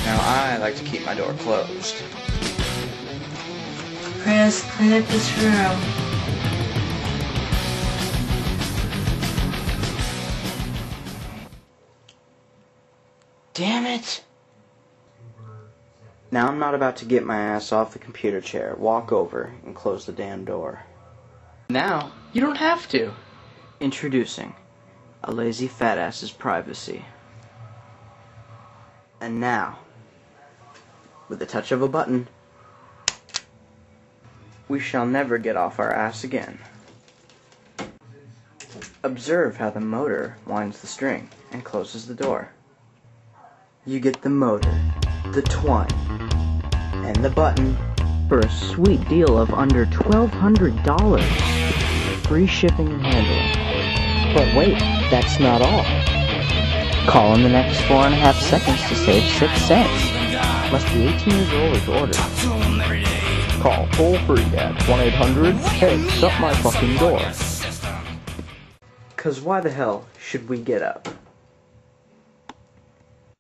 Now I like to keep my door closed. Chris, clean up this room. Damn it! Now I'm not about to get my ass off the computer chair, walk over, and close the damn door. Now, you don't have to. Introducing a lazy fat ass's privacy. And now, with the touch of a button, we shall never get off our ass again. Observe how the motor winds the string and closes the door. You get the motor, the twine, and the button for a sweet deal of under $1,200. Free shipping and handling. But wait, that's not all. Call in the next 4.5 seconds to save 6 cents. Must be 18 years old or to order. Call toll free at 1-800-HEY, shut my fucking door. 'Cause why the hell should we get up?